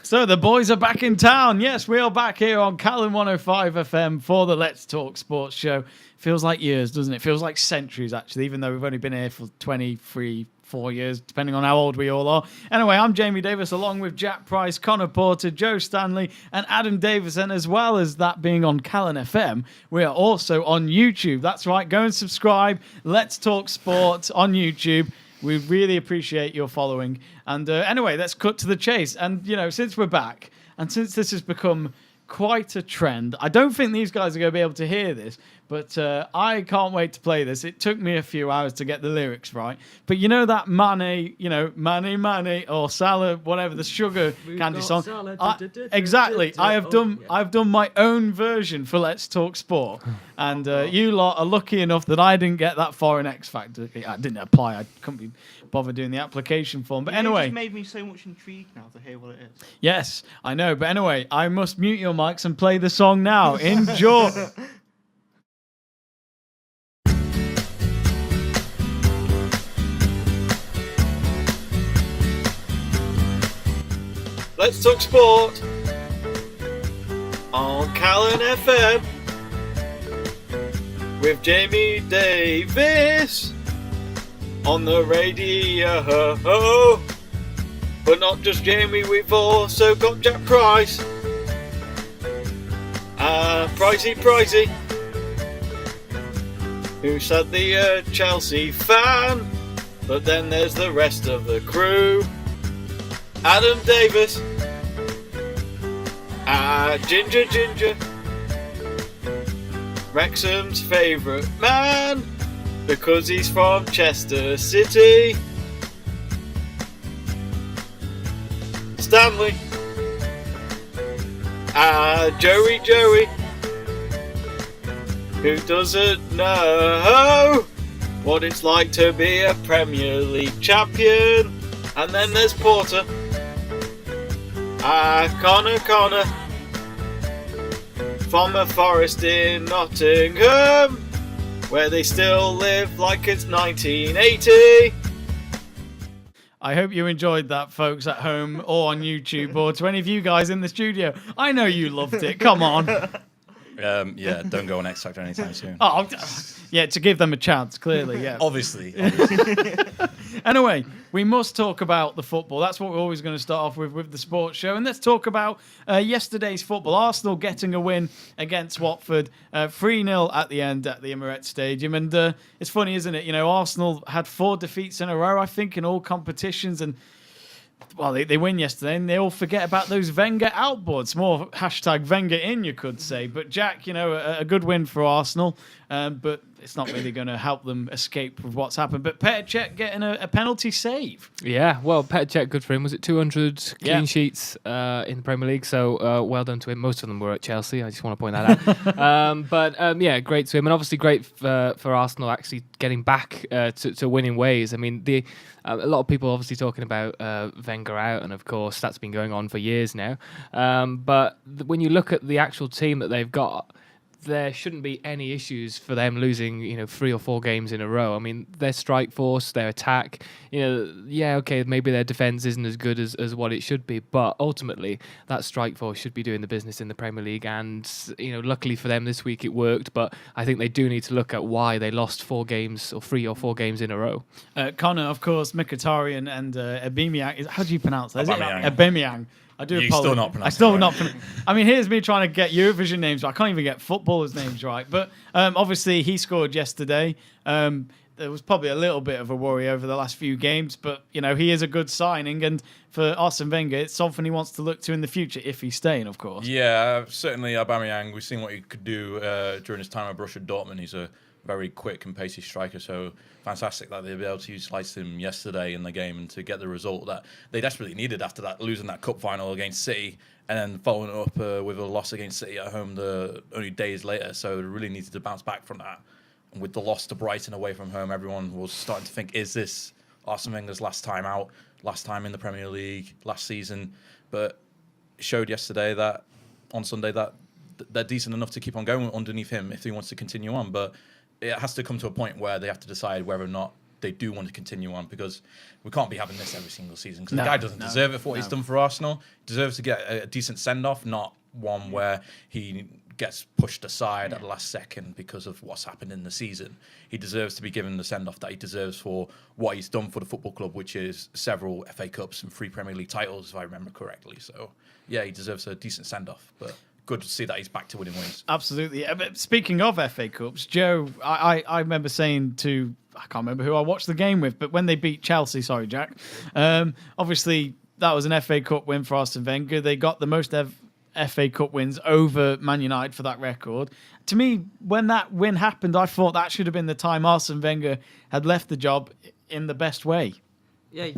So the boys are back in town. Yes, we are back here on Calon 105 FM for the Let's Talk Sports show. Feels like years, doesn't it? Feels like centuries, actually, even though we've only been here for 23, 4 years, depending on how old we all are. Anyway, I'm Jamie Davies, along with Jack Price, Conor Porter, Joe Stanley, and Adam Davis. And as well as that being on Calon FM, we are also on YouTube. That's right, go and subscribe. Let's Talk Sports on YouTube. We really appreciate your following. And anyway, let's cut to the chase. And, you know, since we're back, and since this has become quite a trend, I don't think these guys are going to be able to hear this, but I can't wait to play this. It took me a few hours to get the lyrics right. But you know that Mane, Mane, or Salad, whatever, the sugar candy song. Exactly. I've done my own version for Let's Talk Sport. And you lot are lucky enough that I didn't get that far in X Factor. I didn't apply. I couldn't be bothered doing the application form. But anyway. It just made me so much intrigued now to hear what it is. Yes, I know. But anyway, I must mute your mics and play the song now. Enjoy. Let's Talk Sport on Calon FM with Jamie Davies on the radio. But not just Jamie, we've also got Jack Price. Pricey, who said the Chelsea fan, but then there's the rest of the crew. Adam Davis, Ginger, Wrexham's favourite man, because he's from Chester City. Stanley, Joey, who doesn't know what it's like to be a Premier League champion. And then there's Porter, Conor, from a forest in Nottingham, where they still live like it's 1980. I hope you enjoyed that, folks at home or on YouTube, or to any of you guys in the studio. I know you loved it. Come on. Yeah, don't go on X Factor anytime soon. Oh, yeah, to give them a chance, clearly, yeah. Obviously. Anyway, we must talk about the football. That's what we're always going to start off with the sports show. And let's talk about yesterday's football. Arsenal getting a win against Watford, 3-0 at the end at the Emirates Stadium. And it's funny, isn't it? You know, Arsenal had 4 defeats in a row, I think, in all competitions. And well, they win yesterday, and they all forget about those Wenger outboards. More hashtag Wenger in, you could say. But Jack, you know, a good win for Arsenal, but it's not really going to help them escape with what's happened. But Petr Cech getting a penalty save. Yeah, well, Petr Cech, good for him. Was it 200 clean sheets in the Premier League? So well done to him. Most of them were at Chelsea. I just want to point that out. Yeah, great to him. And obviously great for Arsenal actually getting back to winning ways. I mean, a lot of people obviously talking about Wenger out, and of course that's been going on for years now. But when you look at the actual team that they've got, there shouldn't be any issues for them losing, 3 or 4 games in a row. I mean, their strike force, their attack, okay, maybe their defence isn't as good as what it should be, but ultimately that strike force should be doing the business in the Premier League. And, luckily for them this week it worked, but I think they do need to look at why they lost 4 games or 3 or 4 games in a row. Conor, of course, Mkhitaryan and Aubameyang. How do you pronounce that? Aubameyang. I do You're apologize. still not pronouncing I still it not. right. I mean, here's me trying to get Eurovision names right. I can't even get footballers' names right. But obviously, he scored yesterday. There was probably a little bit of a worry over the last few games, but he is a good signing, and for Arsene Wenger, it's something he wants to look to in the future if he's staying, of course. Yeah, certainly Aubameyang. We've seen what he could do during his time at Borussia Dortmund. He's a very quick and pacey striker, so fantastic that they'll be able to utilise him yesterday in the game and to get the result that they desperately needed after that losing that cup final against City and then following it up with a loss against City at home the only days later. So they really needed to bounce back from that. And with the loss to Brighton away from home, everyone was starting to think, is this Arsene Wenger's last time out, last time in the Premier League, last season? But it showed yesterday that on Sunday that they're decent enough to keep on going underneath him if he wants to continue on. But it has to come to a point where they have to decide whether or not they do want to continue on, because we can't be having this every single season, because No, the guy doesn't deserve it for what he's no. done for Arsenal. He deserves to get a decent send-off, not one where he gets pushed aside at the last second because of what's happened in the season. He deserves to be given the send-off that he deserves for what he's done for the football club, which is several FA Cups and 3 Premier League titles, if I remember correctly. So, yeah, he deserves a decent send-off, but good to see that he's back to winning ways. Absolutely. But speaking of FA Cups, Joe, I remember saying to, I can't remember who I watched the game with, but when they beat Chelsea, sorry, Jack, obviously that was an FA Cup win for Arsene Wenger. They got the most FA Cup wins over Man United for that record. To me, when that win happened, I thought that should have been the time Arsene Wenger had left the job in the best way. Yeah,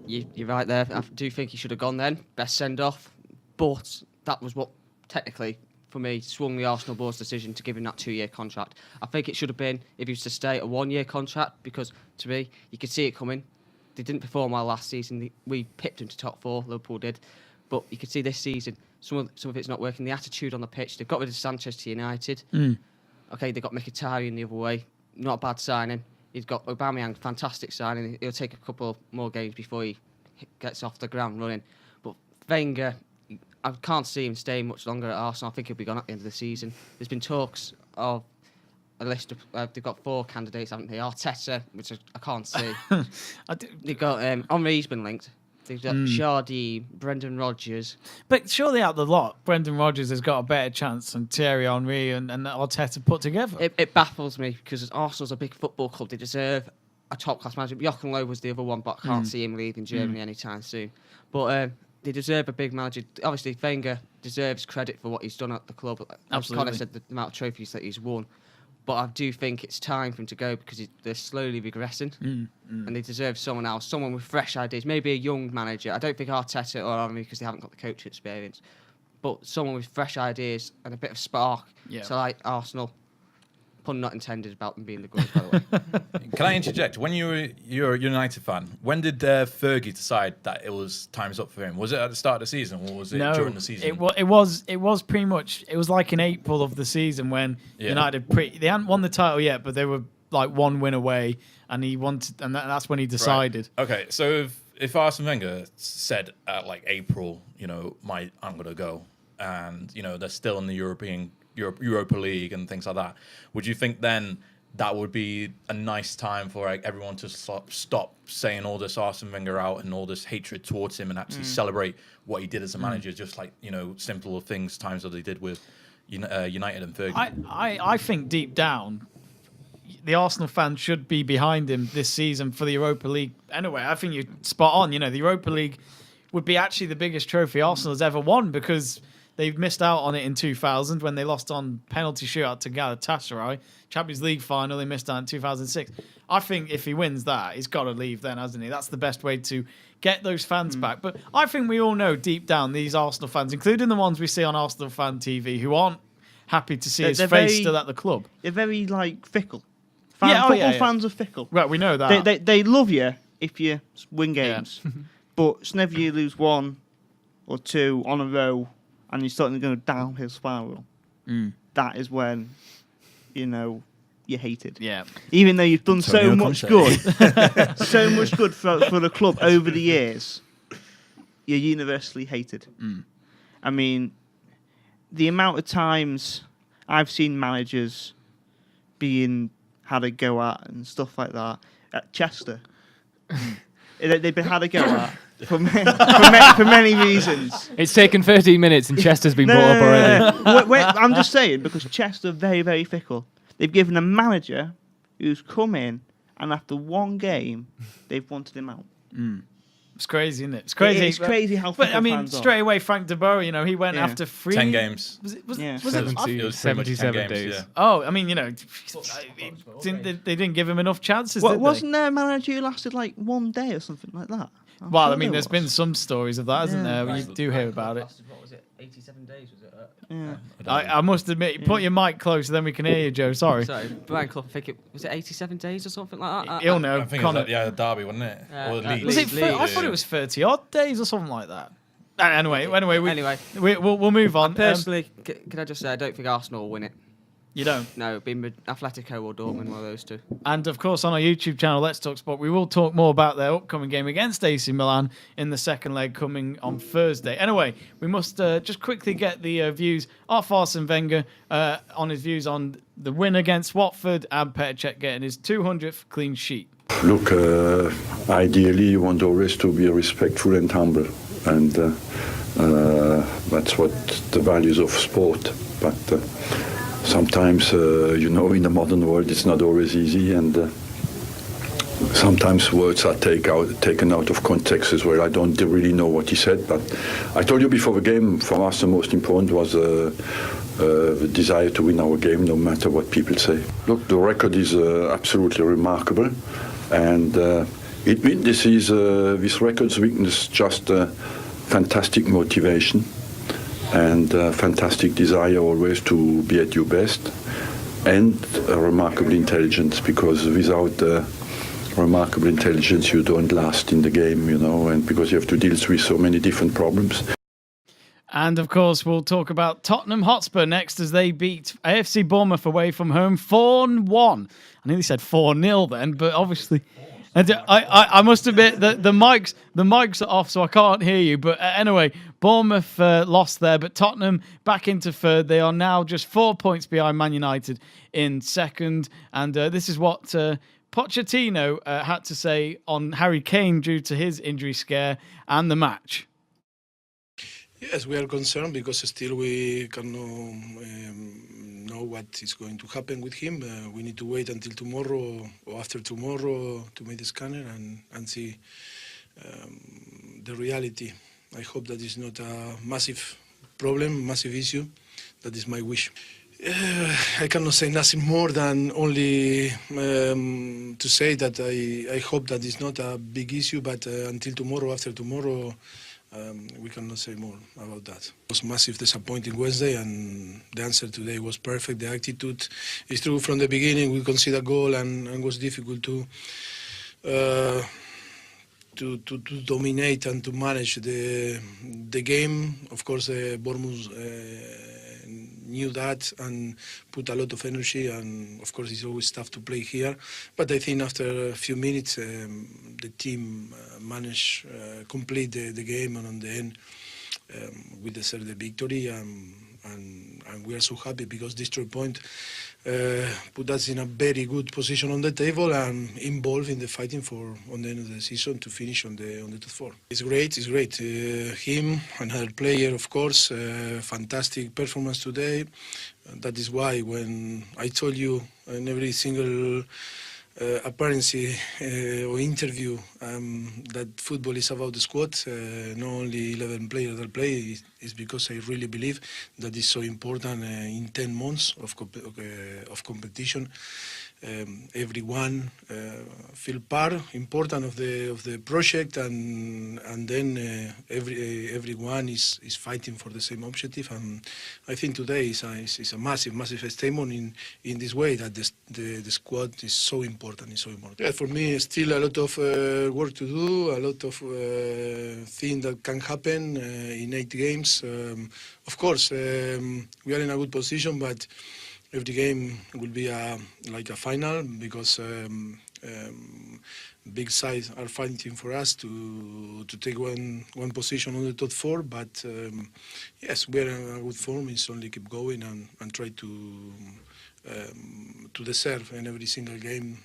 you're right there. I do think he should have gone then. Best send-off. But that was what, technically, for me, swung the Arsenal board's decision to give him that 2-year contract. I think it should have been, if he was to stay, a 1-year contract, because, to me, you could see it coming. They didn't perform well last season. We pipped him to top 4, Liverpool did. But you could see this season, some of it's not working. The attitude on the pitch, they've got rid of Sanchez to United. Okay, they got Mkhitaryan the other way. Not a bad signing. He's got Aubameyang, fantastic signing. It'll take a couple more games before he gets off the ground running. But Wenger, I can't see him staying much longer at Arsenal. I think he'll be gone at the end of the season. There's been talks of a list of, they've got 4 candidates, haven't they? Arteta, which I can't see. They've got Henry's been linked. They've got Jardim, Brendan Rodgers. But surely out the lot, Brendan Rodgers has got a better chance than Thierry Henry and Arteta put together. It baffles me, because Arsenal's a big football club. They deserve a top-class manager. Jochen Low was the other one, but I can't see him leaving Germany anytime soon. But they deserve a big manager. Obviously, Wenger deserves credit for what he's done at the club. Absolutely. Conor said the amount of trophies that he's won. But I do think it's time for him to go, because they're slowly regressing. And they deserve someone else, someone with fresh ideas, maybe a young manager. I don't think Arteta or Henry, because they haven't got the coaching experience. But someone with fresh ideas and a bit of spark. Yeah. So like Arsenal, pun not intended about them being the Gunners, by the way. Can I interject? When you're a United fan, when did Fergie decide that it was time's up for him? Was it at the start of the season, or was it during the season? It was pretty much. It was like in April of the season when United they hadn't won the title yet, but they were like 1 win away, and he wanted, and that's when he decided. Right. Okay, so if Arsene Wenger said at like April, I'm gonna go, and they're still in the Europa League and things like that, would you think then that would be a nice time for everyone to stop saying all this Arsene Wenger out and all this hatred towards him, and actually celebrate what he did as a manager, just like simple things, times that they did with United and Fergie? I think deep down, the Arsenal fans should be behind him this season for the Europa League. Anyway, I think you're spot on. The Europa League would be actually the biggest trophy Arsenal has ever won, because they've missed out on it in 2000 when they lost on penalty shootout to Galatasaray. Champions League final, they missed out in 2006. I think if he wins that, he's got to leave then, hasn't he? That's the best way to get those fans back. But I think we all know deep down these Arsenal fans, including the ones we see on Arsenal Fan TV, who aren't happy to see his face still at the club. They're very fickle. Football Fans are fickle. Right, we know that. They love you if you win games, but it's never you lose 1 or 2 on a row and you're starting to go downhill spiral. That is when you're hated. Yeah. Even though you've done so Antonio much Conte. good, so much good for the club over the years, you're universally hated. I mean, the amount of times I've seen managers being had a go at and stuff like that at Chester. They've been had a go at for many reasons. It's taken 13 minutes and Chester's been brought up already. Wait, I'm just saying, because Chester are very, very fickle. They've given a manager who's come in, and after 1 game, they've wanted him out. It's crazy, isn't it? It's crazy. It's crazy how But fickle I mean, fans are. straight away, Frank de Boer, he went after 10 games. Was it? Yeah. Was it? 70, It was pretty much 10 77 games, days. yeah. Oh, I mean, they didn't give him enough chances, did they? Wasn't there a manager who lasted 1 day or something like that? Well, sure I mean, there there's been was. some stories of that, hasn't Yeah. there? You do hear about it. What was it? 87 days, was it? Yeah. I must admit, put your mic closer, then we can hear you, Joe. Sorry. Sorry, Brian Clough, I think was it 87 days or something like that? He'll know. I think Connor. it was Derby, wasn't it? Or Leeds. Was it? Leeds, I thought it was 30 odd days or something like that. Anyway, Anyway. we'll move on. Personally, can I just say, I don't think Arsenal will win it. You don't? No, it'd be Atletico or Dortmund, one of those two. And of course, on our YouTube channel, Let's Talk Sport, we will talk more about their upcoming game against AC Milan in the second leg coming on Thursday. Anyway, we must just quickly get the views of Arsene Wenger on his views on the win against Watford and Petr Cech getting his 200th clean sheet. Look, ideally, you want always to be respectful and humble, and that's what the values of sport. But sometimes, in the modern world, it's not always easy, and sometimes words are taken out of context as well. I don't really know what he said, but I told you before the game, for us the most important was the desire to win our game, no matter what people say. Look, the record is absolutely remarkable, and this record's weakness just fantastic motivation and fantastic desire always to be at your best, and remarkable intelligence, because without remarkable intelligence you don't last in the game, and because you have to deal with so many different problems. And of course, we'll talk about Tottenham Hotspur next as they beat AFC Bournemouth away from home 4-1. I nearly said 4-0 then, but obviously, I must admit that the mics are off, so I can't hear you. But anyway, Bournemouth lost there, but Tottenham back into third. They are now just 4 points behind Man United in second, and this is what Pochettino had to say on Harry Kane due to his injury scare and the match. Yes, we are concerned because still we cannot know what is going to happen with him. We need to wait until tomorrow or after tomorrow to make the scanner and see the reality. I hope that is not a massive problem, massive issue. That is my wish. I cannot say nothing more than only to say that I hope that it's not a big issue, but until tomorrow, after tomorrow, we cannot say more about that. It was massive disappointing Wednesday, and the answer today was perfect. The attitude is true from the beginning. We conceded a goal and was difficult to dominate and to manage the game. Of course, Bournemouth knew that and put a lot of energy, and of course it's always tough to play here, but I think after a few minutes the team managed complete the game, and on the end we deserved the victory, and we are so happy because this 3 point put us in a very good position on the table and involved in the fighting for on the end of the season to finish on the top four. It's great. Him, another player, of course, fantastic performance today. That is why when I told you in every single appearance or interview that football is about the squad, not only 11 players that play, is because I really believe that is so important in 10 months of competition. Everyone feel part important of the project, and then everyone is fighting for the same objective. And I think today is a massive statement in this way that the squad is so important. Yeah, for me, still a lot of work to do, a lot of things that can happen in 8 games. Of course, we are in a good position, but every game will be like a final, because big sides are fighting for us to take one position on the top 4. But yes, we are in a good form. It's only keep going and try to deserve in every single game.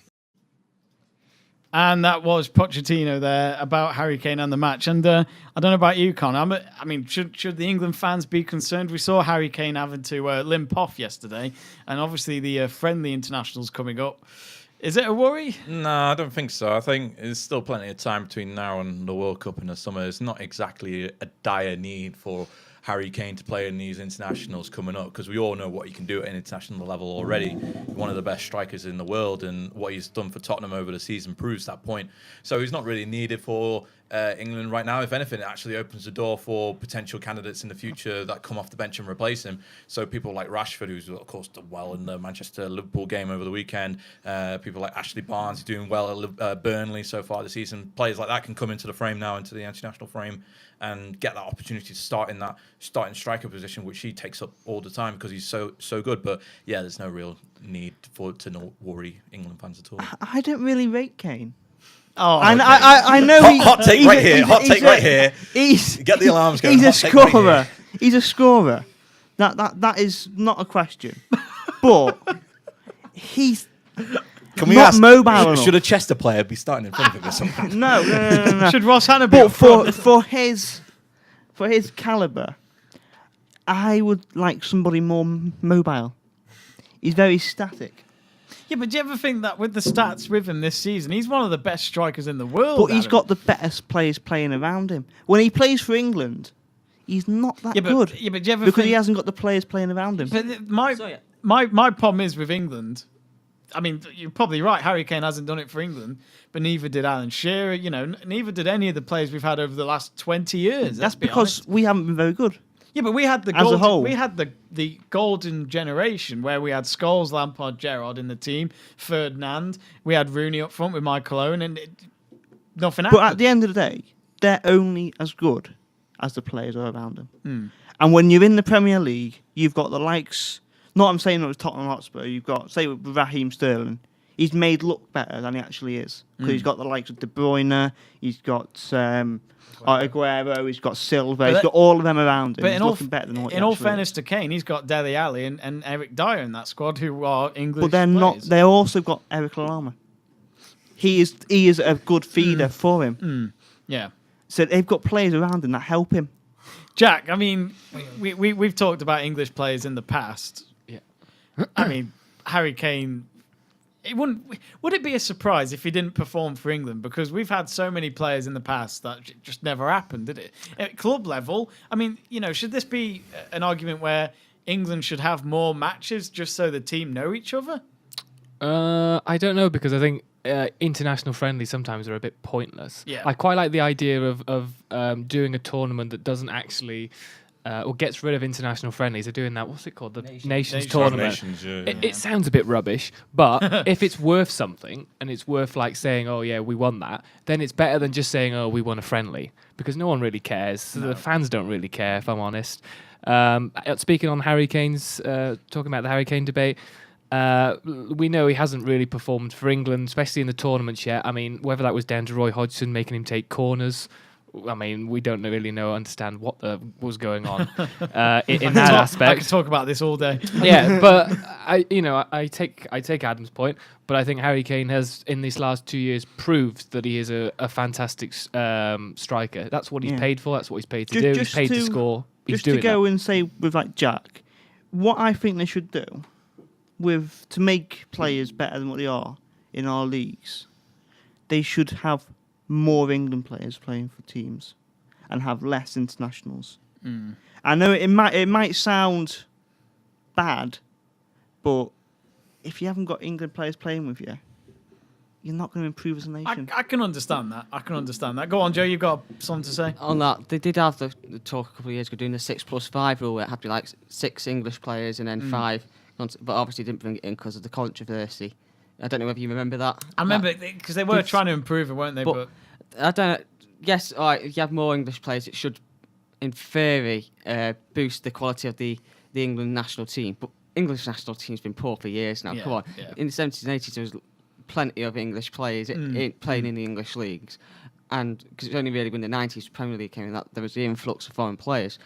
And that was Pochettino there about Harry Kane and the match. And I don't know about you, Conor. I mean, should the England fans be concerned? We saw Harry Kane having to limp off yesterday, and obviously the friendly internationals coming up. Is it a worry? No, I don't think so. I think there's still plenty of time between now and the World Cup in the summer. It's not exactly a dire need for Harry Kane to play in these internationals coming up, because we all know what he can do at an international level already. One of the best strikers in the world, and what he's done for Tottenham over the season proves that point. So he's not really needed for England right now. If anything, it actually opens the door for potential candidates in the future that come off the bench and replace him. So people like Rashford, who's of course done well in the Manchester-Liverpool game over the weekend, people like Ashley Barnes, doing well at Burnley so far this season. Players like that can come into the frame now, into the international frame, and get that opportunity to start in that starting striker position, which he takes up all the time because he's so good. But yeah, there's no real need to not worry England fans at all. I don't really rate Kane. Oh, I know hot take right here. Hot take right here. Get the alarms going. He's a scorer. He's a scorer. That is not a question. But he's Can we not ask, mobile enough. Should a Chester player be starting in front of him or something? No. Should Ross Hannah be But up front? for his caliber, I would like somebody more mobile. He's very static. Yeah, but do you ever think that with the stats with him this season, he's one of the best strikers in the world? But he's got the best players playing around him. When he plays for England, he's not that good. Yeah, but do you ever because think, he hasn't got the players playing around him. But my problem is with England. I mean, you're probably right. Harry Kane hasn't done it for England, but neither did Alan Shearer. You know, neither did any of the players we've had over the last 20 years. That's because we haven't been very good. Yeah, but we had the As a whole. we had the golden generation where we had Scholes, Lampard, Gerrard in the team, Ferdinand. We had Rooney up front with Michael Owen, and nothing happened. But at the end of the day, they're only as good as the players are around them. And when you're in the Premier League, you've got the likes. Not I'm saying it was Tottenham Hotspur. You've got, say, with Raheem Sterling. He's made look better than he actually is because he's got the likes of De Bruyne. He's got Aguero. He's got Silva. He's got all of them around him. But he's looking better than what he in all actually fairness is. to Kane, he's got Dele Alli and Eric Dyer in that squad, who are English. But they're not. They also got Eric Lalama. He is a good feeder for him. Yeah. So they've got players around him that help him. Jack, I mean, we've talked about English players in the past. Yeah. I mean, Harry Kane. Would it be a surprise if he didn't perform for England? Because we've had so many players in the past that just never happened, did it? At club level, I mean, you know, should this be an argument where England should have more matches just so the team know each other? I don't know, because I think international friendlies sometimes are a bit pointless. Yeah. I quite like the idea of doing a tournament that doesn't actually or gets rid of international friendlies. They're doing that. What's it called? The Nations Tournament. It sounds a bit rubbish, but if it's worth something and it's worth like saying, "Oh yeah, we won that," then it's better than just saying, "Oh, we won a friendly," because no one really cares. No. The fans don't really care, if I'm honest. Speaking on Harry Kane's, talking about the Harry Kane debate. We know he hasn't really performed for England, especially in the tournaments yet. I mean, whether that was down to Roy Hodgson making him take corners, I mean, we don't really understand what was going on in that aspect. I could talk about this all day. Yeah, but I take Adam's point, but I think Harry Kane has in these last 2 years proved that he is a fantastic striker. That's what he's paid for. That's what he's paid to do. He's paid to score. He's just to go and say with like Jack, what I think they should do to make players better than what they are in our leagues, they should have more England players playing for teams and have less internationals. I know it might sound bad, but if you haven't got England players playing with you, you're not going to improve as a nation. I can understand that. Go on, Joe. You've got something to say on that. They did have the talk a couple of years ago doing the 6+5 rule, where it had to be like 6 English players and then 5. But obviously didn't bring it in because of the controversy. I don't know whether you remember that. I remember because they were trying to improve it, weren't they? But I don't know. Yes, all right, if you have more English players, it should, in theory, boost the quality of the England national team. But English national team's been poor for years now. Come on. Yeah. In the 70s and 80s, there was plenty of English players playing in the English leagues. And because it's only really when the 90s Premier League came in that there was the influx of foreign players.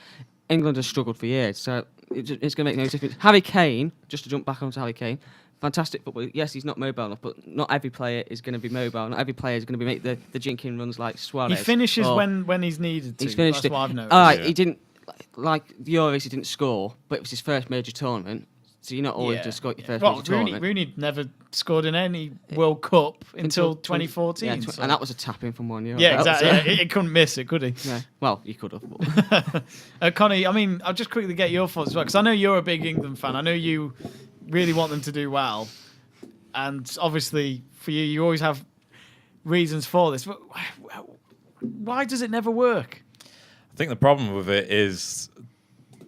England has struggled for years, so it's going to make no difference. Harry Kane, just to jump back onto Harry Kane, fantastic footballer. Yes, he's not mobile enough, but not every player is going to be mobile. Not every player is going to make the jinking runs like Suarez. He finishes when he's needed to. He's finished That's what I've noticed. All right, he didn't, like the Euros, he didn't score, but it was his first major tournament, so you're not always just scored your first major tournament. Rooney never scored in any World Cup until 2014. Yeah, and that was a tap-in from 1 year. Yeah, exactly. He couldn't miss it, could he? Yeah. Well, he could have. Conor, I mean, I'll just quickly get your thoughts as well, because I know you're a big England fan. I know you really want them to do well. And obviously, for you, you always have reasons for this. But why does it never work? I think the problem with it is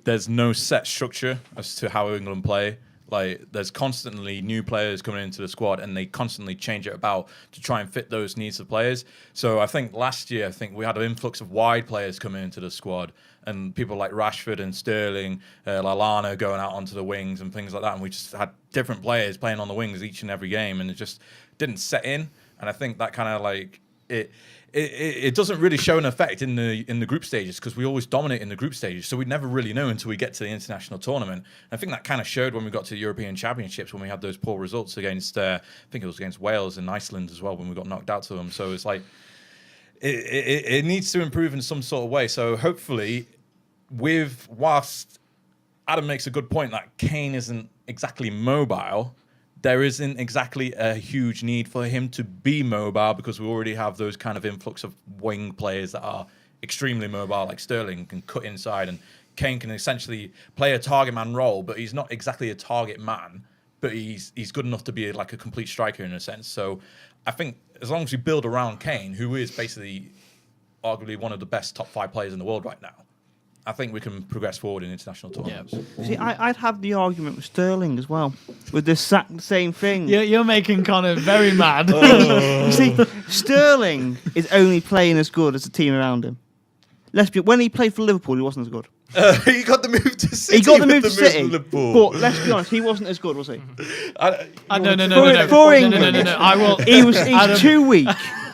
there's no set structure as to how England play. Like, there's constantly new players coming into the squad, and they constantly change it about to try and fit those needs of players. So I think last year, we had an influx of wide players coming into the squad, and people like Rashford and Sterling, Lallana going out onto the wings and things like that. And we just had different players playing on the wings each and every game, and it just didn't set in. And I think that kind of like it doesn't really show an effect in the group stages, because we always dominate in the group stages, so we never really know until we get to the international tournament. And I think that kind of showed when we got to the European Championships, when we had those poor results against I think it was against Wales and Iceland as well, when we got knocked out to them. So it's like it needs to improve in some sort of way. So hopefully, whilst Adam makes a good point that Kane isn't exactly mobile, there isn't exactly a huge need for him to be mobile, because we already have those kind of influx of wing players that are extremely mobile, like Sterling can cut inside, and Kane can essentially play a target man role, but he's not exactly a target man, but he's good enough to be like a complete striker in a sense. So I think as long as we build around Kane, who is basically arguably one of the best top 5 players in the world right now, I think we can progress forward in international tournaments. Yeah. See, I'd have the argument with Sterling as well, with the same thing. You're making Conor very mad. You see, Sterling is only playing as good as the team around him. When he played for Liverpool, he wasn't as good. He got the move to City. He got the move to City, Liverpool. but let's be honest, he wasn't as good, was he? No. For England, No. I will. He's too weak.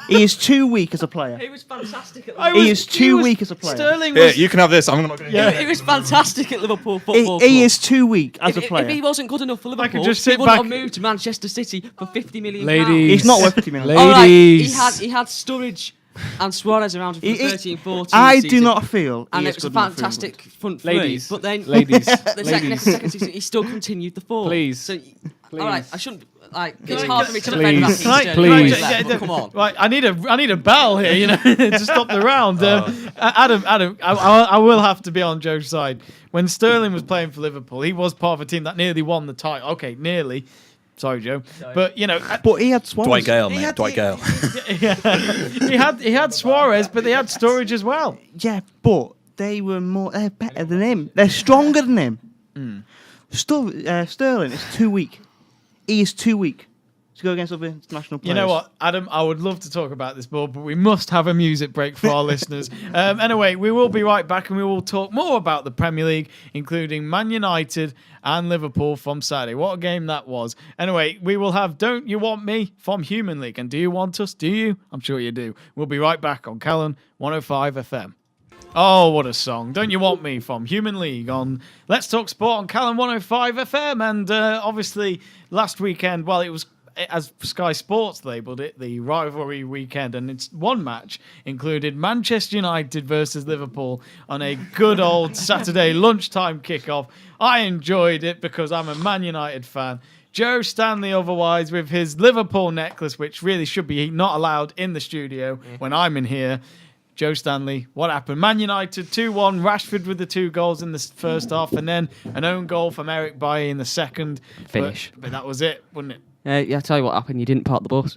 He is too weak as a player. He was fantastic at He is too weak as a player. Sterling Here, was. you can have this. I'm not going to. Yeah. He was fantastic at Liverpool Football Club. He is too weak as a If player. he wasn't good enough for I could Liverpool, just he sit wouldn't back- have moved to Manchester City for 50 million Ladies. He's not worth 50 million. Ladies. All right, he had Sturridge and Suarez around him for 13-14 I season. do not feel And he it is was a good enough for fantastic front three. Ladies. But then Ladies. the Ladies. second season, he still continued the form. Please. So, Please. all right, I shouldn't. Like, it's I- hard for me to Please. defend that. Can I- He's please. Sterling, Yeah, but come on. Right, I need a bell here, to stop the round. Adam, I will have to be on Joe's side. When Sterling was playing for Liverpool, he was part of a team that nearly won the title. Okay, nearly. Sorry, Joe. But But he had Suarez. Dwight Gale, He mate. had Dwight Gale. he had Suarez, but they had Sturridge as well. Yeah, but they're better than him. They're stronger than him. Sterling is too weak. He is too weak to go against other international players. You know what, Adam? I would love to talk about this ball, but we must have a music break for our listeners. Anyway, we will be right back, and we will talk more about the Premier League, including Man United and Liverpool from Saturday. What a game that was. Anyway, we will have Don't You Want Me from Human League. And do you want us? Do you? I'm sure you do. We'll be right back on Calon 105 FM. Oh, what a song. Don't You Want Me from Human League on Let's Talk Sport on Calon 105 FM. And obviously, last weekend, well, it was, as Sky Sports labelled it, the rivalry weekend. And it's one match included Manchester United versus Liverpool on a good old Saturday lunchtime kickoff. I enjoyed it because I'm a Man United fan. Joe Stanley, otherwise, with his Liverpool necklace, which really should be not allowed in the studio when I'm in here. Joe Stanley, what happened? Man United 2-1, Rashford with the 2 goals in the first half, and then an own goal from Eric Bailly in the second. Finish. But that was it, wasn't it? Yeah, I'll tell you what happened. You didn't park the bus.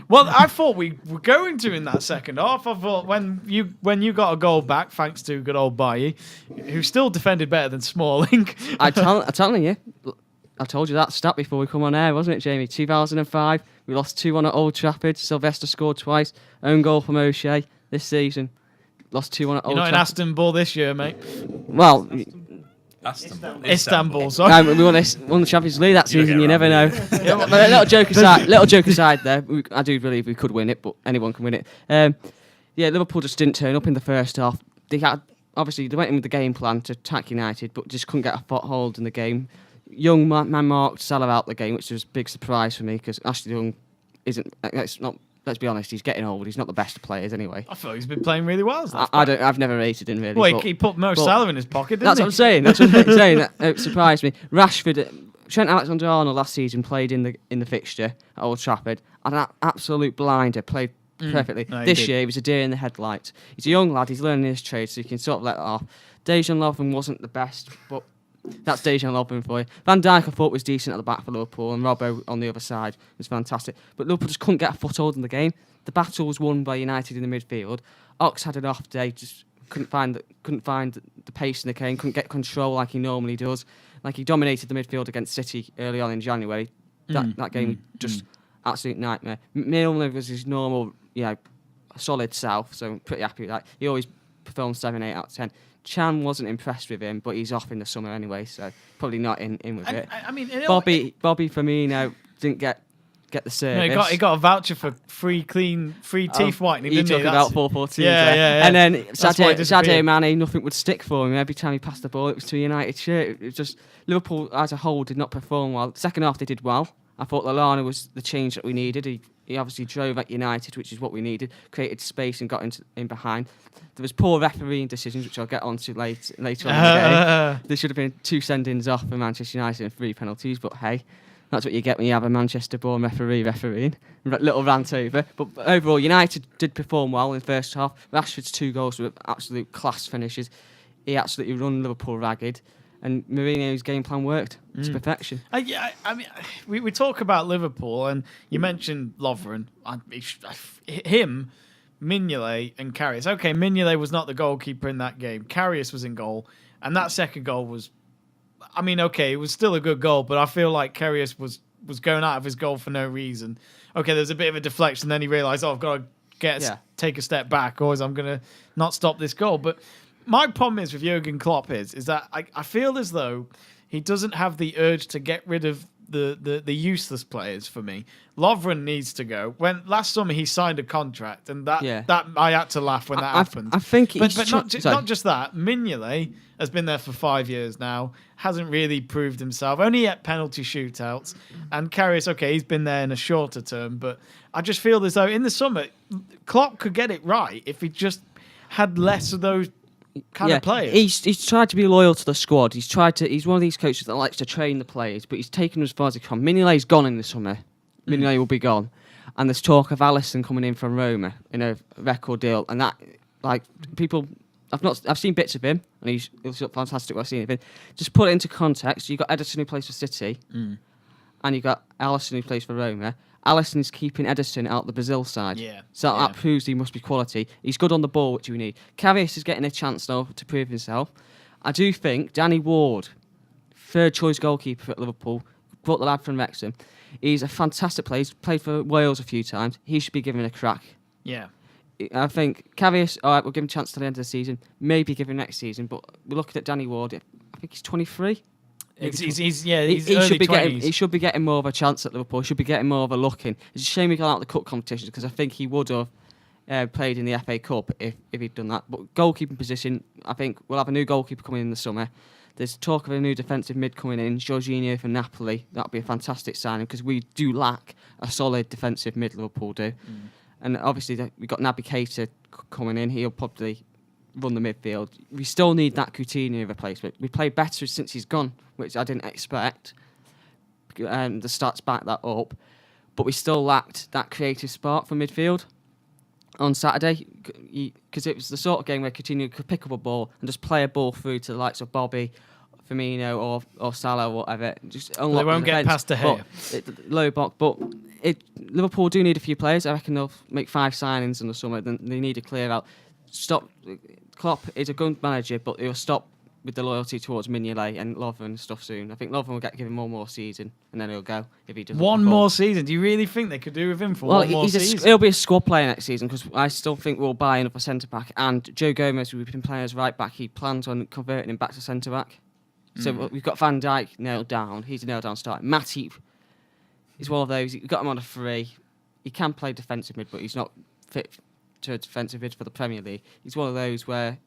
Well, I thought we were going to in that second half. I thought when you got a goal back, thanks to good old Bailly, who still defended better than Smalling. I'm telling you, I told you that stat before we come on air, wasn't it, Jamie? 2005, we lost 2-1 at Old Trafford. Sylvester scored twice. Own goal from O'Shea. This season, lost 2-1 at Old You're Trafford. not in Aston this year, mate. Well, Istanbul, sorry. we won the Champions League that season. You never know. But a little joke aside, there. I do believe we could win it, but anyone can win it. Liverpool just didn't turn up in the first half. They went in with the game plan to attack United, but just couldn't get a foothold in the game. Young man marked Salah out the game, which was a big surprise for me because Ashley Young isn't. Let's be honest, he's getting old. He's not the best of players anyway. I thought he's been playing really well. I've never rated him really. Well, he put Mo Salah in his pocket, didn't That's he? what I'm saying. That's what I'm saying. It surprised me. Rashford, Trent Alexander-Arnold last season played in the fixture at Old Trafford, and an absolute blinder, played perfectly. No, he This did. year he was a deer in the headlights. He's a young lad. He's learning his trade, so you can sort of let it off. Dejan Lovren wasn't the best, but that's Dejan Lovren for you. Van Dijk, I thought, was decent at the back for Liverpool, and Robbo on the other side was fantastic. But Liverpool just couldn't get a foothold in the game. The battle was won by United in the midfield. Ox had an off day, just couldn't find the pace in the game, couldn't get control like he normally does. Like, he dominated the midfield against City early on in January. That game just absolute nightmare. Milner was his normal, solid self, so I'm pretty happy with that. He always performed 7, 8 out of 10. Chan wasn't impressed with him, but he's off in the summer anyway, so probably not in with it. I mean, Bobby Firmino didn't get the service. No, he got a voucher for free teeth whitening, didn't he? He took about 4-4-2. Yeah. And then That's why he disappeared. Sadio Mane, nothing would stick for him. Every time he passed the ball, it was to a United shirt. It was just Liverpool as a whole did not perform well. Second half they did well. I thought Lallana was the change that we needed. He obviously drove at United, which is what we needed, created space and got in behind. There was poor refereeing decisions, which I'll get on to later on in the game. There should have been 2 send-ins off for Manchester United and 3 penalties, but hey, that's what you get when you have a Manchester-born refereeing. Little rant over. But overall, United did perform well in the first half. Rashford's 2 goals were absolute class finishes. He absolutely run Liverpool ragged. And Mourinho's game plan worked to perfection. I mean, we talk about Liverpool, and you mentioned Lovren. Him, Mignolet, and Karius. Okay, Mignolet was not the goalkeeper in that game. Karius was in goal, and that second goal was, I mean, okay, it was still a good goal, but I feel like Karius was going out of his goal for no reason. Okay, there was a bit of a deflection, then he realised, I've got to take a step back, or I'm going to not stop this goal. But my problem is with Jurgen Klopp is that I feel as though he doesn't have the urge to get rid of the useless players for me. Lovren needs to go. When last summer he signed a contract, and that I had to laugh when that happened. I think but not just that. Mignolet has been there for 5 years now, hasn't really proved himself, only at penalty shootouts. And Karius, okay, he's been there in a shorter term, but I just feel as though in the summer Klopp could get it right if he just had less of those kind of players. He's tried to be loyal to the squad. He's one of these coaches that likes to train the players, but he's taken them as far as he can. Mignolet's gone in the summer. Mignolet will be gone, and there's talk of Alisson coming in from Roma in a record deal, and that, like, people, I've seen bits of him, and he's fantastic. What I've seen of him. Just put it into context. You got Ederson who plays for City, and you got Alisson who plays for Roma. Alisson is keeping Ederson out the Brazil side. So that proves he must be quality. He's good on the ball, which we need. Karius is getting a chance now to prove himself. I do think Danny Ward, third choice goalkeeper at Liverpool, brought the lad from Wrexham. He's a fantastic player. He's played for Wales a few times. He should be given a crack. Yeah. I think Karius, all right, we'll give him a chance to the end of the season. Maybe give him next season, but we're looking at Danny Ward. I think he's 23. He's he should be 20s. he should be getting more of a chance at Liverpool. He should be getting more of a look in. It's a shame he got out of the cup competitions, because I think he would have played in the FA Cup if he'd done that. But goalkeeping position, I think we'll have a new goalkeeper coming in the summer. There's talk of a new defensive mid coming in, Jorginho from Napoli. That'd be a fantastic signing, because we do lack a solid defensive mid. Liverpool do, and obviously we've got Naby Keita coming in. He'll probably run the midfield. We still need that Coutinho replacement. We played better since he's gone, which I didn't expect. And the stats back that up. But we still lacked that creative spark from midfield on Saturday, because it was the sort of game where Coutinho could pick up a ball and just play a ball through to the likes of Bobby, Firmino or Salah or whatever. Just they won't get past the hair. Low block, but Liverpool do need a few players. I reckon they'll make 5 signings in the summer. Then they need to clear out. Klopp is a good manager, but he'll stop with the loyalty towards Mignolet and Lovren and stuff soon. I think Lovren will give him one more season, and then he'll go if he doesn't. One more season? Do you really think they could do with him for one more season? He'll be a squad player next season, because I still think we'll buy another centre-back. And Joe Gomez, who's been playing as right-back, he plans on converting him back to centre-back. So we've got Van Dijk nailed down. He's a nailed-down starter. Matip is one of those. We've got him on a free. He can play defensive mid, but he's not fit to a defensive mid for the Premier League. He's one of those where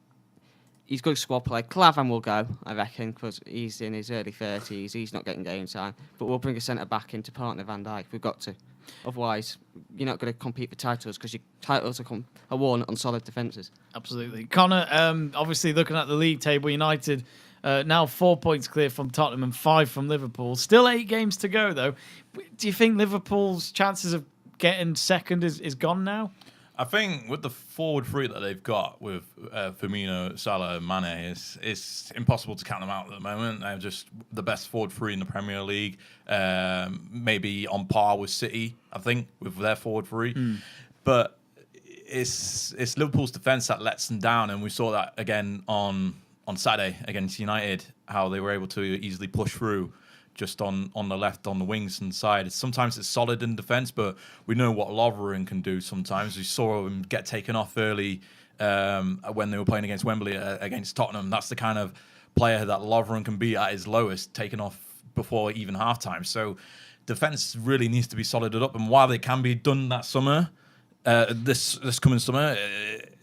he's good squad play. Clavan will go, I reckon, because he's in his early 30s. He's not getting game time. But we'll bring a centre back in to partner Van Dijk. We've got to. Otherwise, you're not going to compete for titles, because your titles are won on solid defences. Absolutely. Conor, obviously looking at the league table, United now 4 points clear from Tottenham and 5 from Liverpool. Still 8 games to go, though. Do you think Liverpool's chances of getting second is gone now? I think with the forward three that they've got with Firmino, Salah and Mane, it's impossible to count them out at the moment. They're just the best forward three in the Premier League. Maybe on par with City, I think, with their forward three. But it's Liverpool's defence that lets them down, and we saw that again on on Saturday against United, how they were able to easily push through just on the left, on the wings and side. Sometimes it's solid in defence, but we know what Lovren can do sometimes. We saw him get taken off early when they were playing against Wembley against Tottenham. That's the kind of player that Lovren can be at his lowest, taken off before even half-time. So defence really needs to be solided up. And while it can be done that summer, this coming summer,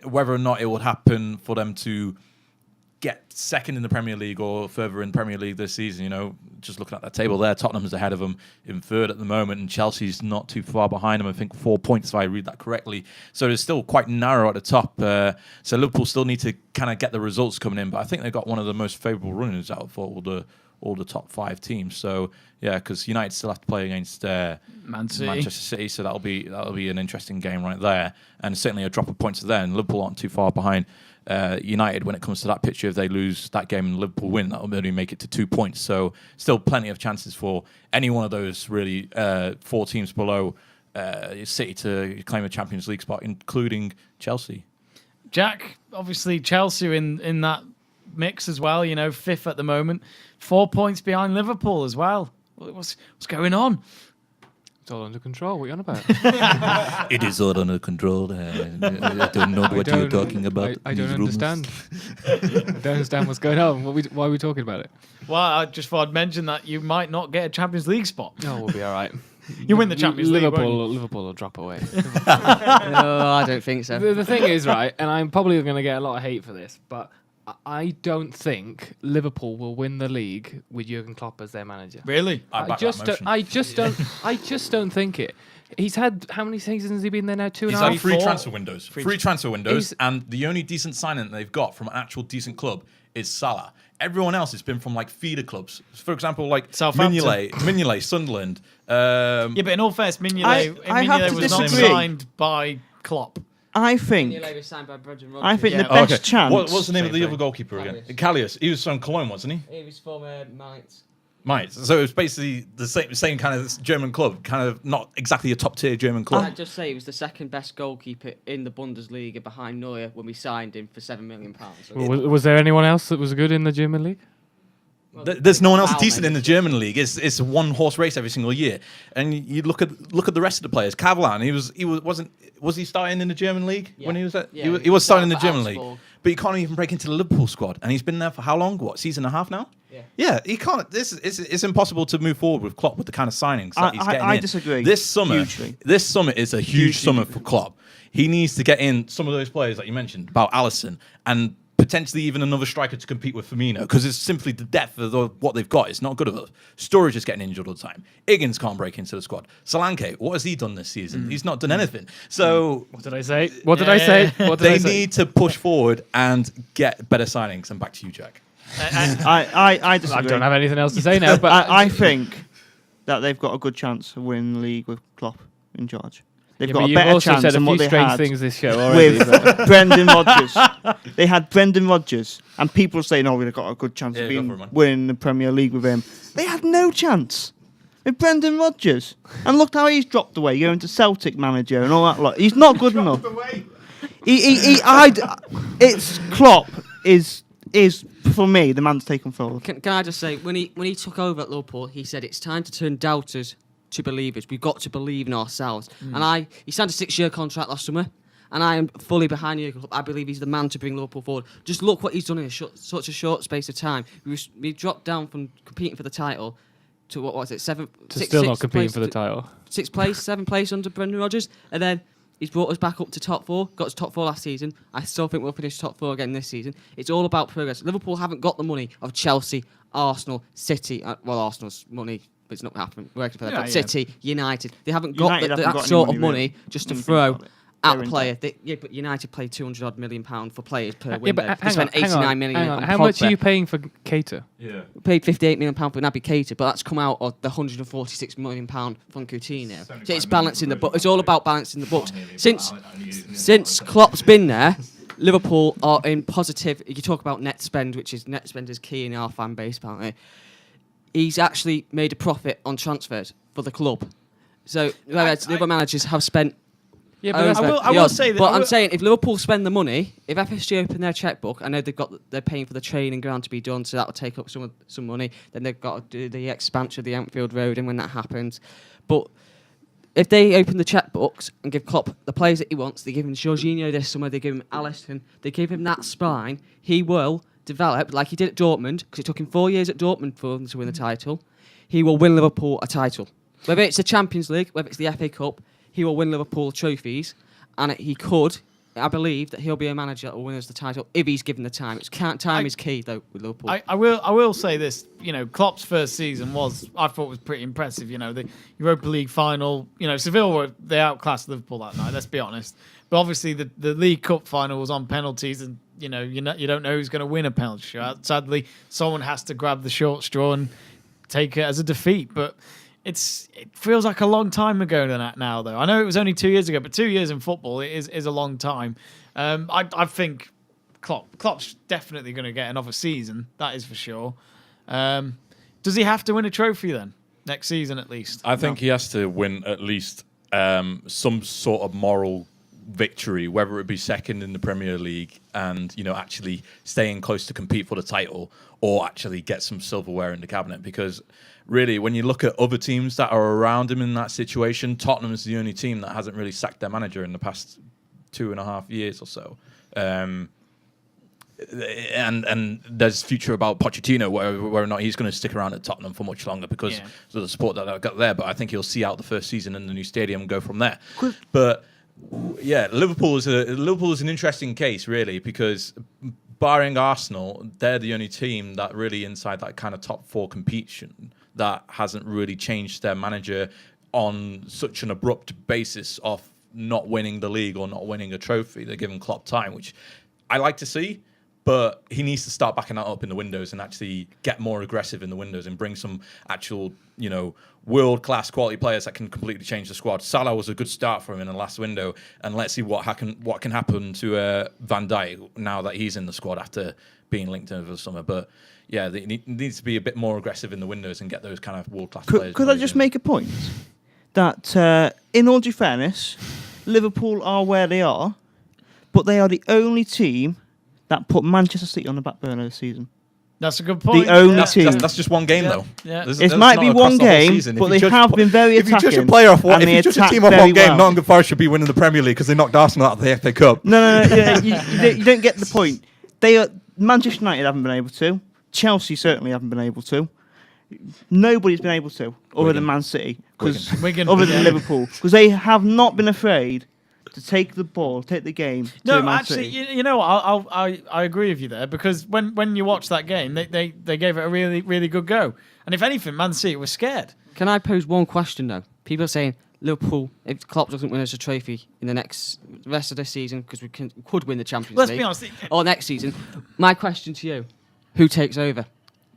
whether or not it would happen for them to get second in the Premier League or further in Premier League this season, just looking at that table there, Tottenham's ahead of them in third at the moment, and Chelsea's not too far behind them. I think 4 points, if I read that correctly. So it's still quite narrow at the top. So Liverpool still need to kind of get the results coming in, but I think they've got one of the most favourable runners out for all the top 5 teams. So yeah, because United still have to play against Manchester City, so that'll be an interesting game right there, and certainly a drop of points there. And Liverpool aren't too far behind United when it comes to that picture. If they lose that game and Liverpool win, that'll only make it to 2 points. So still plenty of chances for any one of those really 4 teams below City to claim a Champions League spot, including Chelsea. Jack, obviously Chelsea in that mix as well. 5th at the moment, 4 points behind Liverpool as well. What's going on? It's all under control. What are you on about? It is all under control. I don't know what you're talking about. I don't understand. I don't understand what's going on. Why are we talking about it? Well, I just thought I'd mention that you might not get a Champions League spot. No, we'll be all right. You win the Champions League. Liverpool will drop away. No, I don't think so. The thing is, right, and I'm probably going to get a lot of hate for this, but I don't think Liverpool will win the league with Jurgen Klopp as their manager. Really? I just don't think it. He's had, how many seasons has he been there now? 2.5? He's had 3 4? transfer windows. 3 transfer windows, and the only decent signing that they've got from an actual decent club is Salah. Everyone else has been from like feeder clubs. For example, like Southampton. Mignolet, Sunderland. Yeah, but in all fairness, Mignolet was not signed by Klopp. I think was signed by Brendan Rodgers. I think the best chance. What's the name of the other goalkeeper again? Callias. He was from Cologne, wasn't he? He was former Mainz. Right. So it was basically the same kind of German club, kind of not exactly a top tier German club. I'd just say he was the second best goalkeeper in the Bundesliga behind Neuer when we signed him for £7 million. Was there anyone else that was good in the German league? Well, there's no one else decent in the German league. It's a one horse race every single year. And you look at the rest of the players. Calon, was he starting in the German league when he was at? Yeah, he was starting in the German Augsburg. league, but he can't even break into the Liverpool squad. And he's been there for how long? What, season and a half now? Yeah, he can't. It's impossible to move forward with Klopp with the kind of signings that he's getting in. I disagree. This summer is a huge Hugely. summer for Klopp. He needs to get in some of those players that you mentioned about Alisson and potentially even another striker to compete with Firmino, because it's simply the depth of what they've got. It's not good enough. Sturridge is getting injured all the time. Higgins can't break into the squad. Solanke, what has he done this season? He's not done anything. So what did I say? What did I say? They need to push forward and get better signings. And back to you, Jack. I disagree. I don't have anything else to say now, but I think that they've got a good chance of winning the league with Klopp in charge. They've got a better chance said than a what few they strange had things this show already. with Brendan Rodgers. They had Brendan Rodgers, and people saying, "Oh, we've got a good chance of winning the Premier League with him." They had no chance with Brendan Rodgers, and look how he's dropped away, going to Celtic manager and all that lot. He's not good enough. It's Klopp is for me the man to take control. Can I just say, when he took over at Liverpool, he said it's time to turn doubters to believers. We've got to believe in ourselves. And he signed a 6-year contract last summer, and I am fully behind Jurgen Klopp. I believe he's the man to bring Liverpool forward. Just look what he's done in such a short space of time. We dropped down from competing for the title to what was it, still not competing for the title. 6th place, 7th place under Brendan Rodgers, and then he's brought us back up to top 4. Got to top 4 last season. I still think we'll finish top 4 again this season. It's all about progress. Liverpool haven't got the money of Chelsea, Arsenal, City. Well, Arsenal's money, but it's not happening. Working for them. But City, United, they haven't got that sort of money just to throw at a player. But United pay £200 million for players per window. They spent 89 million on How much are you paying for Keita? Yeah. We paid £58 million for Naby Keita, but that's come out of the £146 million from Coutinho. So it's balancing the book. It's all about balancing the books. Since Klopp's been there, Liverpool are in positive. You talk about net spend, net spend is key in our fan base, apparently. He's actually made a profit on transfers for the club. So whereas the other managers have spent Yeah, but I will say that. But I'm saying if Liverpool spend the money, if FSG open their checkbook, I know they're paying for the training ground to be done, so that will take up some money. Then they've got to do the expansion of the Anfield Road, and when that happens, but if they open the checkbooks and give Klopp the players that he wants, they give him Jorginho this summer, they give him Alisson, they give him that spine, he will develop like he did at Dortmund, because it took him 4 years at Dortmund for them to win the title. He will win Liverpool a title. Whether it's the Champions League, whether it's the FA Cup, he will win Liverpool trophies, and he could. I believe that he'll be a manager that will win us the title if he's given the time. Time is key though with Liverpool. I will say this. Klopp's first season I thought was pretty impressive. The Europa League final. Seville they outclassed Liverpool that night. Let's be honest. But obviously the League Cup final was on penalties, and you don't know who's going to win a penalty shot. Sadly, someone has to grab the short straw and take it as a defeat. But it feels like a long time ago now, though. I know it was only 2 years ago, but 2 years in football is a long time. I think Klopp's definitely going to get another season. That is for sure. Does he have to win a trophy then next season at least? I think he has to win at least some sort of moral victory, whether it be second in the Premier League and actually staying close to compete for the title, or actually get some silverware in the cabinet. Because really, when you look at other teams that are around him in that situation, Tottenham is the only team that hasn't really sacked their manager in the past 2.5 years or so. And there's future about Pochettino, whether or not he's going to stick around at Tottenham for much longer because of the support that I've got there. But I think he'll see out the first season in the new stadium and go from there. But yeah, Liverpool is an interesting case, really, because barring Arsenal, they're the only team that really inside that kind of top four competition that hasn't really changed their manager on such an abrupt basis of not winning the league or not winning a trophy. They're giving Klopp time, which I like to see, but he needs to start backing that up in the windows and actually get more aggressive in the windows and bring some actual, world-class quality players that can completely change the squad. Salah was a good start for him in the last window, and let's see what can happen to Van Dijk now that he's in the squad after being linked over the summer. But yeah, they needs to be a bit more aggressive in the windows and get those kind of world-class players. Could I just make a point that, in all due fairness, Liverpool are where they are, but they are the only team that put Manchester City on the back burner this season. That's a good point. The only team. That's just one game, though. Yeah. It might be one game, but they have been very attacking. If you judge a player off one, if you judge a team off one game, Nottingham Forest should be winning the Premier League because they knocked Arsenal out of the FA Cup. No, you don't get the point. Manchester United haven't been able to. Chelsea certainly haven't been able to. Nobody's been able to, other than Man City, Wigan. other than Liverpool, because they have not been afraid to take the ball, take the game. No, Man actually, City. you know what? I agree with you there, because when you watch that game, they gave it a really, really good go. And if anything, Man City was scared. Can I pose one question though? People are saying Liverpool, if Klopp doesn't win us a trophy in the rest of this season, because we could win the Champions Let's League. be honest. Or next season. My question to you: who takes over?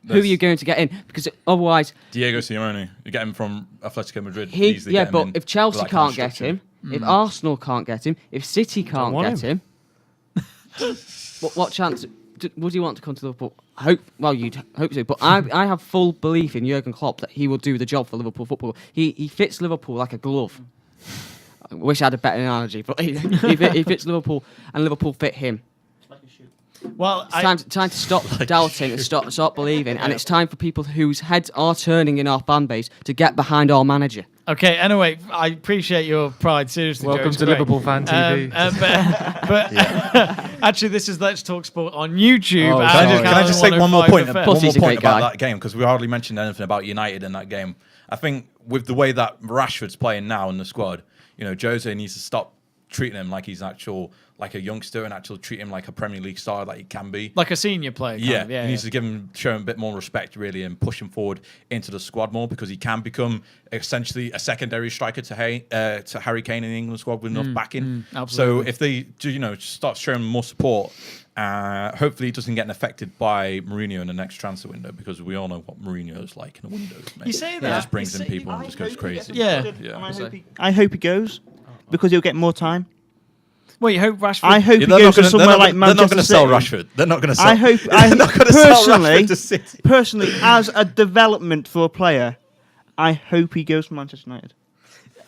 Who are you going to get in? Because otherwise, Diego Simeone, you get him from Atletico Madrid. but if Chelsea can't get him, if Arsenal can't get him, if City can't get him, what chance would you want to come to Liverpool? You'd hope so. But I have full belief in Jurgen Klopp that he will do the job for Liverpool football. He fits Liverpool like a glove. I wish I had a better analogy, but he fits Liverpool, and Liverpool fit him. Well, It's time to stop doubting and stop believing, and it's time for people whose heads are turning in our fan base to get behind our manager. Okay, anyway, I appreciate your pride. Seriously, Welcome Joe, to Liverpool Fan TV. But actually, this is Let's Talk Sport on YouTube. Can I just say one more point about guy. that game? Because we hardly mentioned anything about United in that game. I think with the way that Rashford's playing now in the squad, Jose needs to stop treating him like he's like a youngster and actually treat him like a Premier League star that he can be. Like a senior player. He needs to show him a bit more respect, really, and push him forward into the squad more, because he can become essentially a secondary striker to Harry Kane in the England squad with enough backing. So if they do, start showing more support, hopefully he doesn't get affected by Mourinho in the next transfer window, because we all know what Mourinho is like in the windows. Mate. You say that. He just brings in people and just goes crazy. Yeah. I hope he goes, because he'll get more time. Well, you hope Rashford. I hope he goes to somewhere like Manchester City. They're not going to sell Rashford. They're not going to sell. They're not going to sell Rashford to City. Personally, as a development for a player, I hope he goes to Manchester United.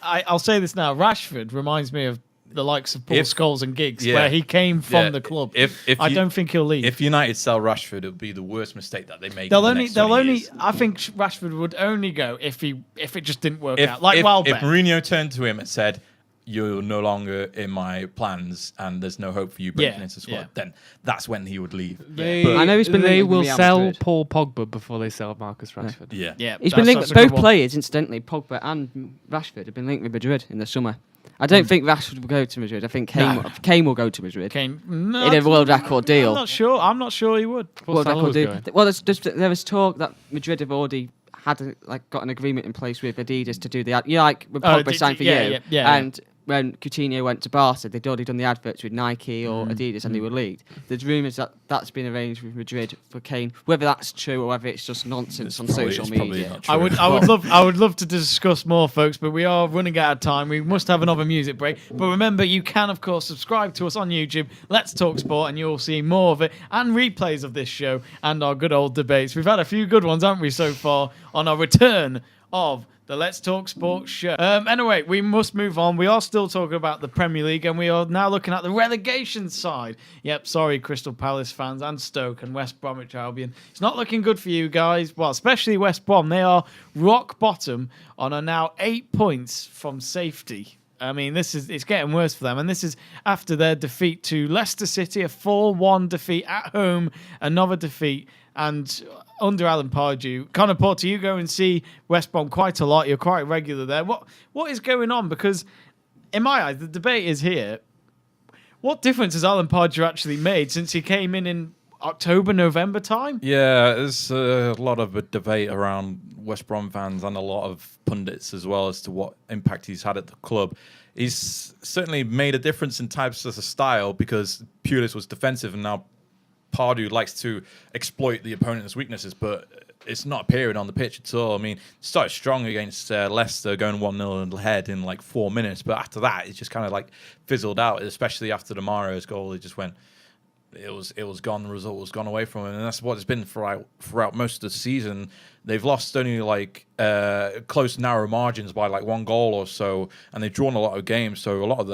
I'll say this now. Rashford reminds me of the likes of Paul Scholes and Giggs, Yeah. where he came from Yeah, the club. I don't think he'll leave. If United sell Rashford, it would be the worst mistake that they make. They'll in the only, next they'll 20 only. years. I think Rashford would only go if it just didn't work If, out. Like if Welbeck. Mourinho turned to him and said, "You're no longer in my plans, and there's no hope for you breaking Yeah, into the squad," yeah. then that's when he would leave. They, I know he's been they linked with will Real sell Madrid. Paul Pogba before they sell Marcus Rashford. Yeah. Yeah, He's been that's- linked that's with a good both one. players, incidentally. Pogba and Rashford have been linked with Madrid in the summer. I don't think Rashford will go to Madrid. I think Kane will go to Madrid. Kane, In a world record deal. I'm not sure he would. World Salah record was deal. going. Well, there was talk that Madrid have already had got an agreement in place with Adidas to do the ad. You know, like when Pogba signed for you, and when Coutinho went to Barca, they'd already done the adverts with Nike or Adidas, and they were leaked. There's rumours that that's been arranged with Madrid for Kane. Whether that's true or whether it's just nonsense on social media. Not true. I would love to discuss more, folks, but we are running out of time. We must have another music break. But remember, you can of course subscribe to us on YouTube. Let's Talk Sport, and you'll see more of it and replays of this show and our good old debates. We've had a few good ones, haven't we, so far on our return of the Let's Talk Sports show. Anyway, we must move on. We are still talking about the Premier League, and we are now looking at the relegation side. Yep, sorry, Crystal Palace fans and Stoke and West Bromwich Albion. It's not looking good for you guys. Well, especially West Brom. They are rock bottom and are now 8 points from safety. I mean, it's getting worse for them. And this is after their defeat to Leicester City, a 4-1 defeat at home, another defeat. And under Alan Pardew, Conor Porter, you go and see West Brom quite a lot. You're quite regular there. What is going on? Because in my eyes, the debate is here. What difference has Alan Pardew actually made since he came in October, November time? Yeah, there's a lot of a debate around West Brom fans and a lot of pundits as well as to what impact he's had at the club. He's certainly made a difference in types of style because Pulis was defensive and now Pardew likes to exploit the opponent's weaknesses, but it's not appearing on the pitch at all. I mean, started strong against Leicester, going 1-0 ahead in like 4 minutes, but after that, it just kind of like fizzled out, especially after the Mahrez goal. It just went, it was gone, the result was gone away from him, and that's what it's been throughout most of the season. They've lost only like close, narrow margins by like 1 goal or so, and they've drawn a lot of games. So a lot of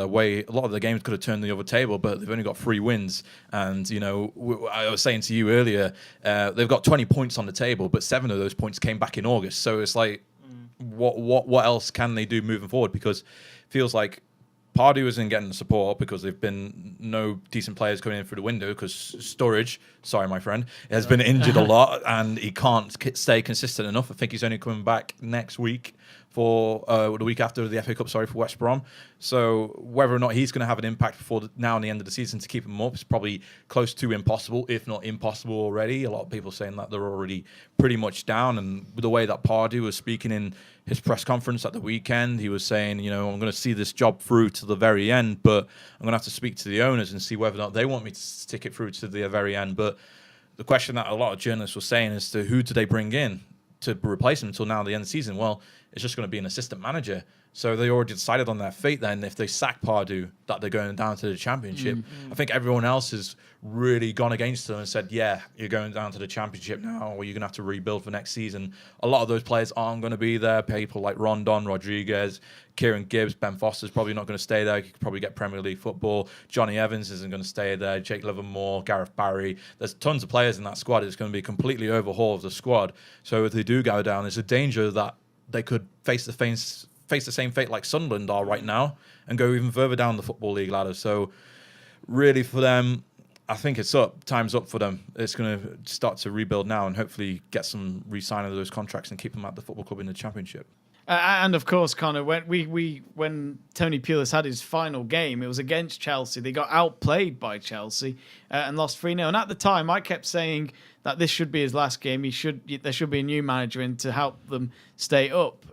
the games could have turned the other table, but they've only got 3 wins. And you know, I was saying to you earlier, they've got 20 points on the table, but 7 of those points came back in August. So it's like, what else can they do moving forward? Because it feels like Pardew isn't getting the support because there've been no decent players coming in through the window because Sturridge, sorry my friend, has been injured a lot and he can't stay consistent enough. I think he's only coming back next week for the week after the FA Cup, for West Brom. So whether or not he's going to have an impact before now and the end of the season to keep him up is probably close to impossible, if not impossible already. A lot of people saying that they're already pretty much down, and the way that Pardew was speaking in his press conference at the weekend, he was saying, you know, I'm going to see this job through to the very end, but I'm going to have to speak to the owners and see whether or not they want me to stick it through to the very end. But the question that a lot of journalists were saying is to who do they bring in to replace him until now the end of the season? Well, it's just going to be an assistant manager. So they already decided on their fate then if they sack Pardew that they're going down to the Championship. I think everyone else has really gone against them and said, yeah, you're going down to the Championship now or you're going to have to rebuild for next season. A lot of those players aren't going to be there. People like Rondon, Rodriguez, Kieran Gibbs, Ben Foster's probably not going to stay there. You could probably get Premier League football. Johnny Evans isn't going to stay there. Jake Livermore, Gareth Barry. There's tons of players in that squad. It's going to be a completely overhaul of the squad. So if they do go down, there's a danger that they could face the same fate like Sunderland are right now and go even further down the Football League ladder. So really for them, I think it's up. Time's up for them. It's going to start to rebuild now and hopefully get some re-signing of those contracts and keep them at the football club in the Championship. And of course, Conor, when Tony Pulis had his final game, it was against Chelsea. They got outplayed by Chelsea and lost 3-0. And at the time, I kept saying that this should be his last game. There should be a new manager in to help them stay up.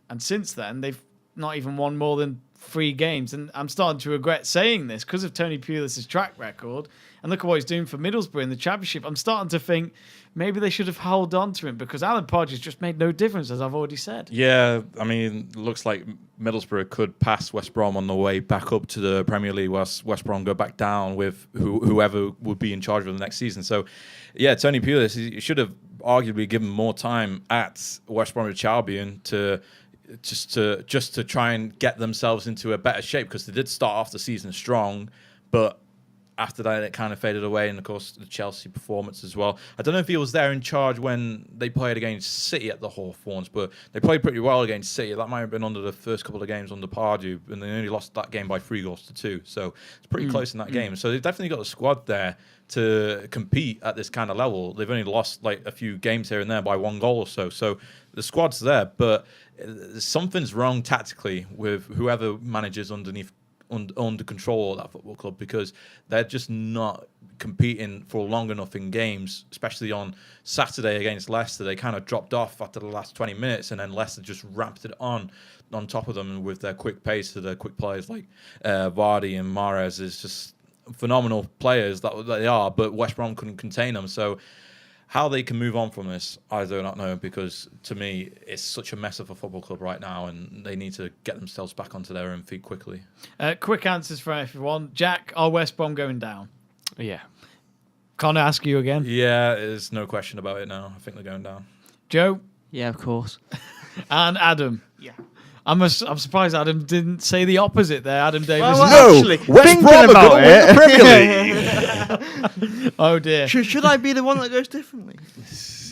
And since then, they've not even won more than 3 games. And I'm starting to regret saying this because of Tony Pulis' track record. And look at what he's doing for Middlesbrough in the Championship. I'm starting to think maybe they should have held on to him because Alan Pardew's just made no difference, as I've already said. Yeah, I mean, looks like Middlesbrough could pass West Brom on the way back up to the Premier League, whilst West Brom go back down with whoever would be in charge of the next season. So, yeah, Tony Pulis, he should have arguably given more time at West Bromwich Albion to just to try and get themselves into a better shape, because they did start off the season strong, but after that it kind of faded away. And of course the Chelsea performance as well. I don't know if he was there in charge when they played against City at the Hawthorns, but they played pretty well against City. That might have been under the first couple of games under Pardew, and they only lost that game by 3-2. So it's pretty close in that game. So they've definitely got a squad there to compete at this kind of level. They've only lost like a few games here and there by 1 goal or so. So the squad's there, but something's wrong tactically with whoever manages under control of that football club, because they're just not competing for long enough in games, especially on Saturday against Leicester. They kind of dropped off after the last 20 minutes, and then Leicester just ramped it on top of them with their quick pace, to their quick players like Vardy and Mahrez is just phenomenal players that they are, but West Brom couldn't contain them. So how they can move on from this, I do not know, because to me, it's such a mess of a football club right now, and they need to get themselves back onto their own feet quickly. Quick answers for everyone. Jack, are West Brom going down? Yeah. Conor, ask you again. Yeah, there's no question about it now. I think they're going down. Joe? Yeah, of course. And Adam? Yeah. I'm surprised Adam didn't say the opposite there. Adam Davies. Actually, West Brom are going to win the Premier League. Oh dear. Should I be the one that goes differently?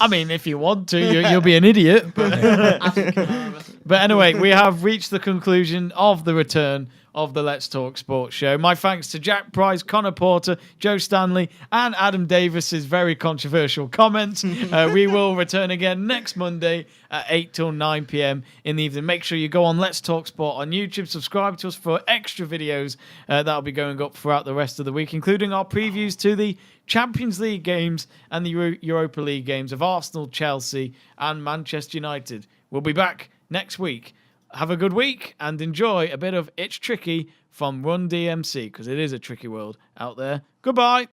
I mean, if you want to, you'll be an idiot. But anyway, we have reached the conclusion of the return of the Let's Talk Sports show. My thanks to Jack Price, Conor Porter, Joe Stanley, and Adam Davis's very controversial comments. We will return again next Monday at 8 till 9 p.m. in the evening. Make sure you go on Let's Talk Sport on YouTube. Subscribe to us for extra videos that'll be going up throughout the rest of the week, including our previews to the Champions League games and the Europa League games of Arsenal, Chelsea, and Manchester United. We'll be back next week. Have a good week and enjoy a bit of It's Tricky from Run DMC, because it is a tricky world out there. Goodbye.